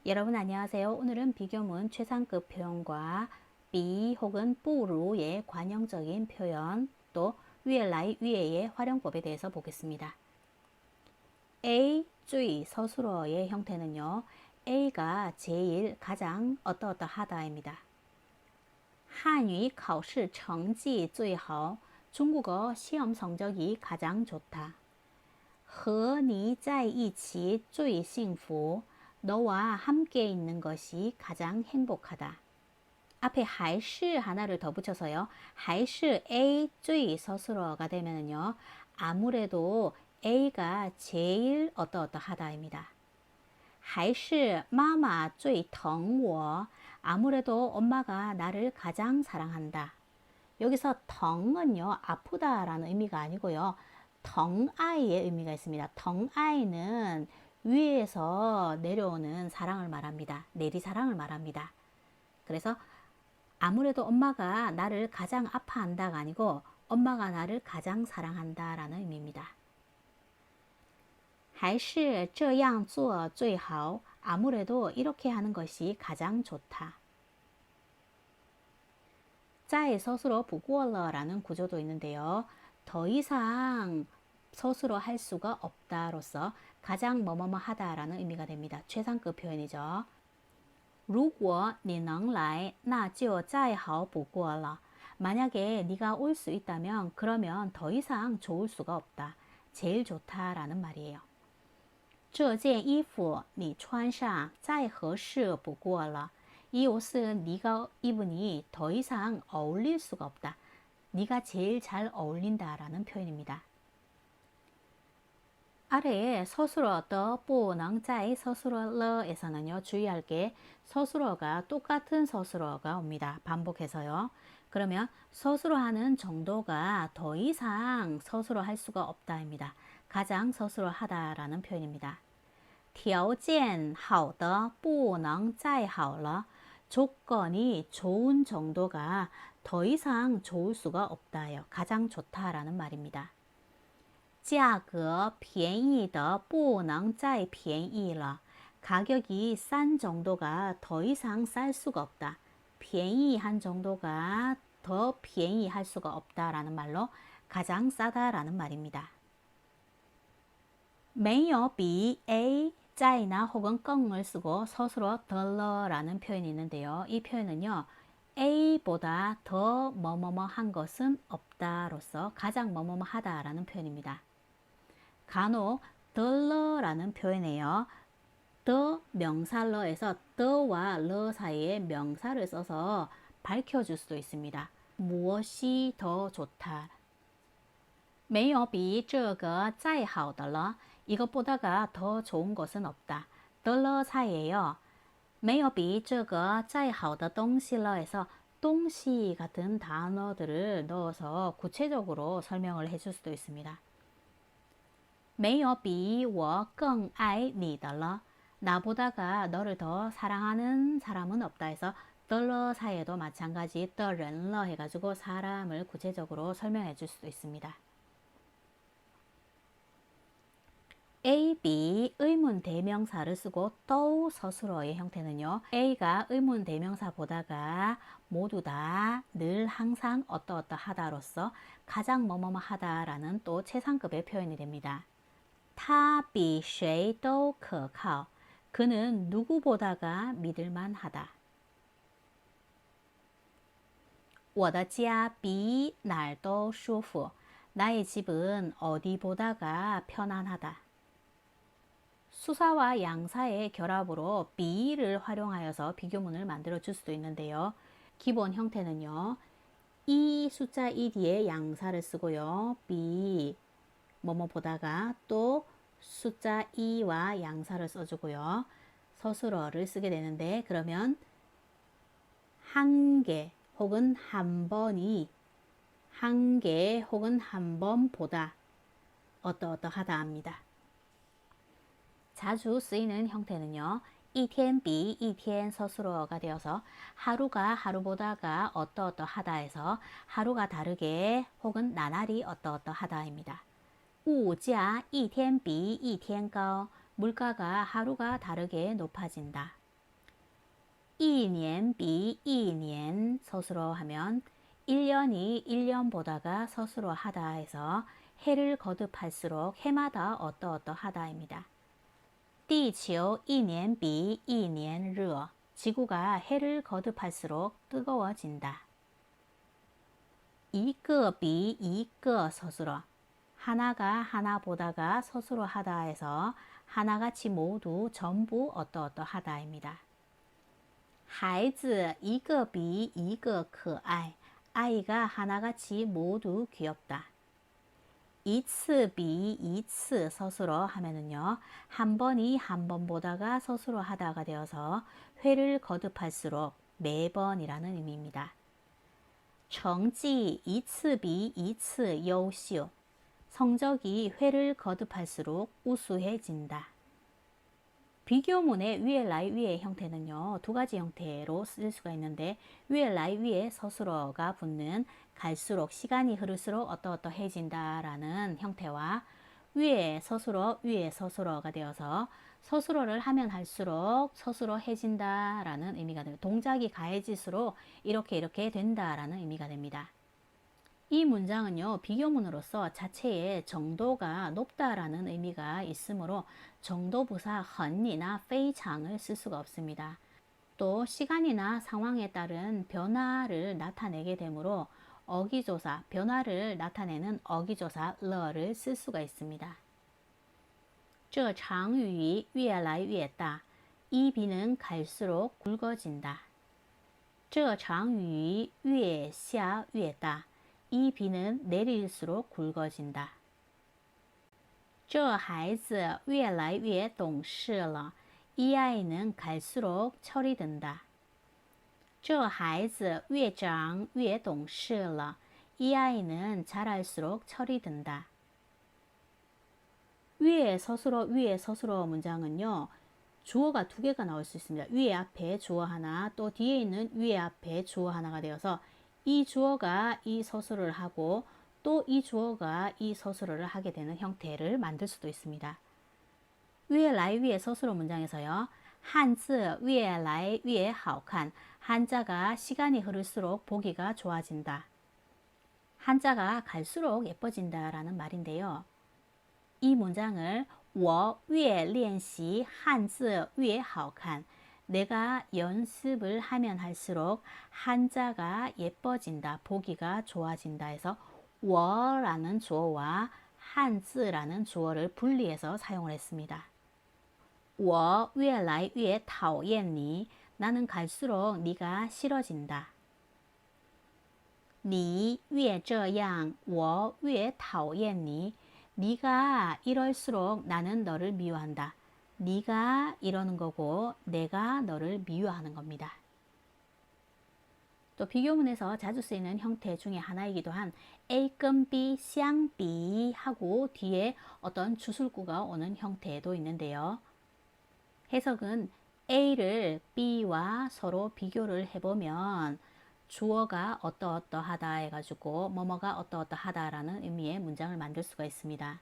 여러분 안녕하세요. 오늘은 비교문 최상급 표현과 비 혹은 뿌루의 관형적인 표현 또 위에 위에의 활용법에 대해서 보겠습니다. A, 最 서술어의 형태는요. A가 제일 가장 어떠어떠하다입니다. 한유 考试成绩最好 중국어 시험 성적이 가장 좋다. 和你在一起最幸福 너와 함께 있는 것이 가장 행복하다. 앞에 还是 하나를 더 붙여서요. 还是 A 最 서술어가 되면은요. 아무래도 A가 제일 어떠어떠하다입니다. 还是 마마 最疼我 아무래도 엄마가 나를 가장 사랑한다. 여기서 덩은요 아프다라는 의미가 아니고요. 덩아이의 의미가 있습니다. 덩아이는 위에서 내려오는 사랑을 말합니다. 내리사랑을 말합니다. 그래서 아무래도 엄마가 나를 가장 아파한다가 아니고 엄마가 나를 가장 사랑한다라는 의미입니다. 还是这样做最好 아무래도 이렇게 하는 것이 가장 좋다. 在 서술어 不过了 라는 구조도 있는데요. 더 이상 서술어 할 수가 없다로서 가장 뭐뭐뭐 하다 라는 의미가 됩니다. 최상급 표현이죠. 如果你能来那就再好不过了 만약에 네가 올 수 있다면 그러면 더 이상 좋을 수가 없다. 제일 좋다라는 말이에요. 这件衣服你穿上再合适不过了 이 옷은 네가 입으니 더 이상 어울릴 수가 없다. 네가 제일 잘 어울린다라는 표현입니다. 아래에 서술어 더 뿌낭자의 서술어 러에서는요. 주의할 게 서술어가 똑같은 서술어가 옵니다. 반복해서요. 그러면 서술어 하는 정도가 더 이상 서술어 할 수가 없다입니다. 가장 서술어 하다라는 표현입니다. 条件好的不能再好了 조건이 좋은 정도가 더 이상 좋을 수가 없다요. 가장 좋다라는 말입니다. 价格便宜的不能再便宜了 가격이 싼 정도가 더 이상 쌀 수가 없다. 便宜한 정도가 더 便宜할 수가 없다라는 말로 가장 싸다라는 말입니다. 没有比 A 짜이나 혹은 껑을 쓰고 서술어 덜러라는 표현이 있는데요. 이 표현은요. A보다 더 뭐뭐뭐 한 것은 없다로서 가장 뭐뭐뭐 하다라는 표현입니다. 간혹 덜러라는 표현에요. 더 명사러에서 더와 러 사이에 명사를 써서 밝혀줄 수도 있습니다. 무엇이 더 좋다. 没有比这个再好的了 이것보다가 더 좋은 것은 없다. 덜러 사이에요. 没有比这个再好的东西了 해서 东西 같은 단어들을 넣어서 구체적으로 설명을 해줄 수도 있습니다. 没有比我更爱你的了 나보다가 너를 더 사랑하는 사람은 없다 해서 덜러 사이에도 마찬가지 더 렌러 해가지고 사람을 구체적으로 설명해 줄 수도 있습니다. A, B 의문 대명사를 쓰고 또 서술어의 형태는요. A가 의문 대명사보다가 모두 다 늘 항상 어떠어떠하다로서 가장 뭐뭐뭐 하다라는 또 최상급의 표현이 됩니다. 他比谁都可靠 그는 누구보다가 믿을만하다. 我的家比哪儿都舒服 나의 집은 어디보다가 편안하다. 수사와 양사의 결합으로 비를 활용하여서 비교문을 만들어 줄 수도 있는데요. 기본 형태는요. 이 숫자 2 뒤에 양사를 쓰고요. 비 뭐뭐 보다가 또 숫자 2와 양사를 써주고요. 서술어를 쓰게 되는데 그러면 한 개 혹은 한 번이 한 개 혹은 한 번보다 어떠어떠하다 합니다. 자주 쓰이는 형태는요. 一天比一天 서술어가 되어서 하루가 하루보다가 어떠어떠하다 해서 하루가 다르게 혹은 나날이 어떠어떠하다입니다. 物价一天比一天高 물가가 하루가 다르게 높아진다. 2년 比 2년 서술어 하면 1년이 1년보다가 서술어 하다 해서 해를 거듭할수록 해마다 어떠어떠하다입니다. 地球 1년 比 1년 热 지구가 해를 거듭할수록 뜨거워진다. 一个比一个 서술어 하나가 하나보다가 서술어 하다 해서 하나같이 모두 전부 어떠어떠하다입니다. 孩子一个比一个可爱 아이가 하나같이 모두 귀엽다. 一次比一次 서술어 하면은요. 한 번이 한 번보다가 서술어 하다가 되어서 회를 거듭할수록 매번이라는 의미입니다. 成绩一次比一次优秀 성적이 회를 거듭할수록 우수해진다. 비교문의 위에 라이 위의 형태는요. 두 가지 형태로 쓸 수가 있는데 위에 라이 위에 서술어가 붙는 갈수록 시간이 흐를수록 어떠어떠해진다라는 형태와 위에 서술어가 되어서 서술어를 하면 할수록 서술어해진다라는 의미가 됩니다. 동작이 가해질수록 이렇게 된다라는 의미가 됩니다. 이 문장은요. 비교문으로서 자체의 정도가 높다라는 의미가 있으므로 정도부사 很이나 非常을 쓸 수가 없습니다. 또 시간이나 상황에 따른 변화를 나타내게 되므로 어기조사, 변화를 나타내는 어기조사 러를 쓸 수가 있습니다. 这场雨越来越大. 이 비는 갈수록 굵어진다. 这场雨越下越大. 이 비는 내릴수록 굵어진다. 这孩子越来越懂事了. 이 아이는 갈수록 철이 든다. 这孩子越长越懂事了. 이 아이는 자랄수록 철이 든다. 위에 서술어 문장은요. 주어가 두 개가 나올 수 있습니다. 위에 앞에 주어 하나, 또 뒤에 있는 위에 앞에 주어 하나가 되어서 이 주어가 이 서술어를 하고 또 이 주어가 이 서술어를 하게 되는 형태를 만들 수도 있습니다. 위에来 위에 서술어 문장에서요. 汉字越来越好看. 한자가 시간이 흐를수록 보기가 좋아진다. 한자가 갈수록 예뻐진다라는 말인데요. 이 문장을 我越练习汉字越好看. 내가 연습을 하면 할수록 한자가 예뻐진다, 보기가 좋아진다 해서 我라는 주어와 한즈라는 주어를 분리해서 사용을 했습니다. 我越来越讨厌你. 나는 갈수록 네가 싫어진다. 你越这样我越讨厌你. 네가 이럴수록 나는 너를 미워한다. 네가 이러는 거고 내가 너를 미워하는 겁니다. 또 비교문에서 자주 쓰이는 형태 중에 하나이기도 한 A 跟 B 相比 하고 뒤에 어떤 주술구가 오는 형태도 있는데요. 해석은 A를 B와 서로 비교를 해보면 주어가 어떠어떠하다 해가지고 뭐뭐가 어떠어떠하다라는 의미의 문장을 만들 수가 있습니다.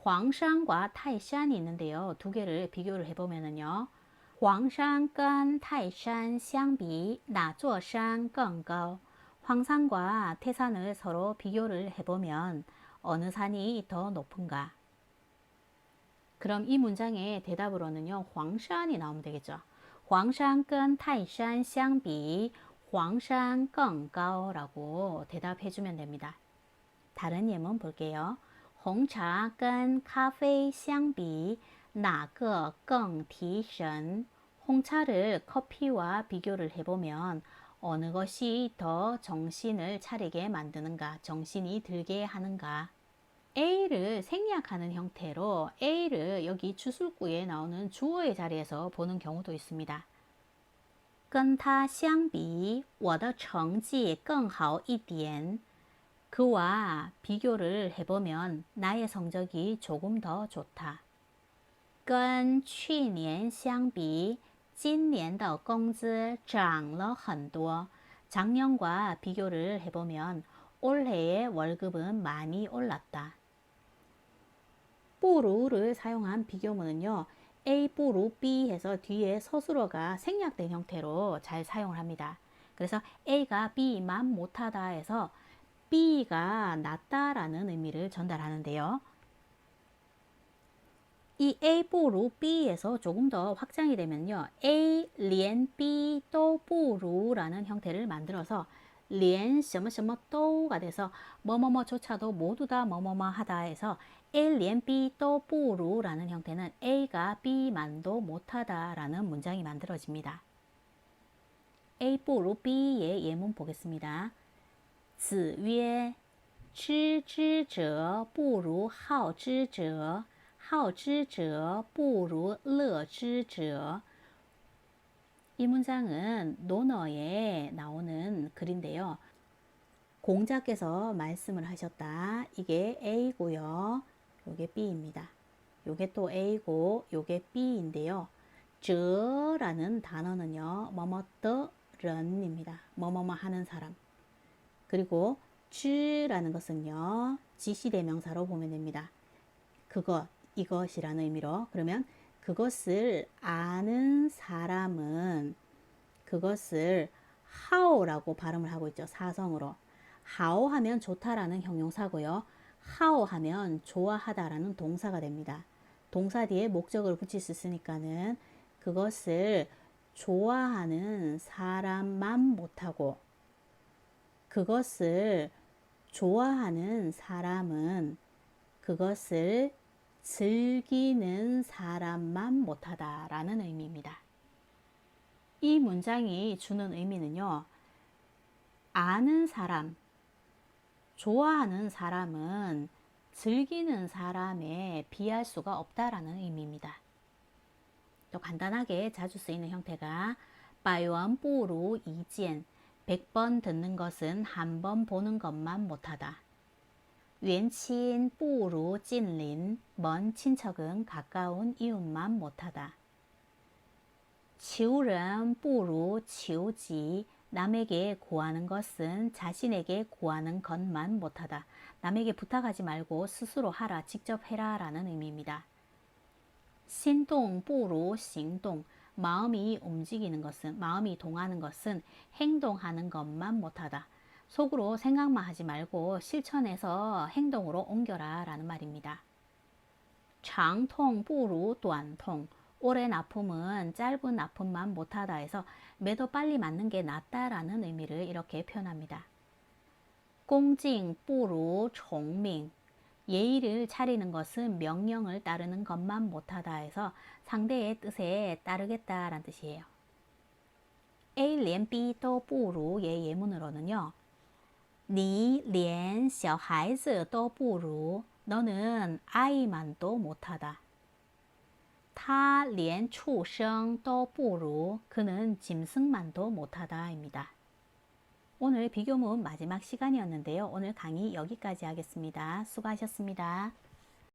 황산과 타이산이 있는데요. 두 개를 비교를 해보면요. 黄山跟泰山相比哪座山更高? 황산과 태산을 서로 비교를 해보면 어느 산이 더 높은가? 그럼 이 문장의 대답으로는요. 황산이 나오면 되겠죠. 黄山跟泰山相比黄山更高 라고 대답해주면 됩니다. 다른 예문 볼게요. 红茶跟咖啡相比哪个更提神? 홍차를 커피와 비교를 해보면 어느 것이 더 정신을 차리게 만드는가, 정신이 들게 하는가? A를 생략하는 형태로 A를 여기 주술구에 나오는 주어의 자리에서 보는 경우도 있습니다. 跟他相比我的成绩更好一点. 그와 비교를 해보면 나의 성적이 조금 더 좋다. 跟去年相比今年的工资涨了很多. 작년과 비교를 해보면 올해의 월급은 많이 올랐다. 不如를 사용한 비교문은요. A 不如 B 해서 뒤에 서술어가 생략된 형태로 잘 사용을 합니다. 그래서 A가 B만 못하다 해서 B가 낫다라는 의미를 전달하는데요. 이 A 不如 B에서 조금 더 확장이 되면요. A 连 B 都不如라는 형태를 만들어서 连 什么什么都가 돼서 뭐뭐뭐조차도 모두 다 뭐뭐뭐 하다 해서 A 连 B 都不如라는 형태는 A가 B만도 못하다 라는 문장이 만들어집니다. A 不如 B의 예문 보겠습니다. 子曰知之者不如好之者好之者不如乐之者. 이 문장은 논어에 나오는 글인데요. 공자께서 말씀을 하셨다. 이게 A고요. 요게 B입니다. 요게 또 A고 요게 B인데요. 저라는 단어는요. 뭐뭐더런입니다. 뭐뭐뭐 하는 사람. 그리고 즈라는 것은요. 지시대명사로 보면 됩니다. 그것, 이것이라는 의미로. 그러면 그것을 아는 사람은 그것을 하오라고 발음을 하고 있죠. 사성으로. 하오하면 좋다라는 형용사고요. 하오하면 좋아하다라는 동사가 됩니다. 동사 뒤에 목적을 붙일 수 있으니까는 그것을 좋아하는 사람만 못하고 그것을 좋아하는 사람은 그것을 즐기는 사람만 못하다라는 의미입니다. 이 문장이 주는 의미는요. 아는 사람, 좋아하는 사람은 즐기는 사람에 비할 수가 없다라는 의미입니다. 또 간단하게 자주 쓰이는 형태가 百闻不如一见 100번 듣는 것은 한 번 보는 것만 못하다. 远亲不如近邻 먼 친척은 가까운 이웃만 못하다. 求人不如求己 남에게 구하는 것은 자신에게 구하는 것만 못하다. 남에게 부탁하지 말고 스스로 하라, 직접 해라 라는 의미입니다. 心动不如行动 마음이 움직이는 것은, 마음이 동하는 것은 행동하는 것만 못하다. 속으로 생각만 하지 말고 실천해서 행동으로 옮겨라 라는 말입니다. 长痛不如短痛 오랜 아픔은 짧은 아픔만 못하다 해서 매도 빨리 맞는 게 낫다라는 의미를 이렇게 표현합니다. 恭敬不如崇明 예의를 차리는 것은 명령을 따르는 것만 못하다 해서 상대의 뜻에 따르겠다라는 뜻이에요. A 连 B 都不如의 예문으로는요. 你连小孩子都不如 너는 아이만도 못하다. 他连畜生都不如 그는 짐승만도 못하다 입니다. 오늘 비교문 마지막 시간이었는데요. 오늘 강의 여기까지 하겠습니다. 수고하셨습니다.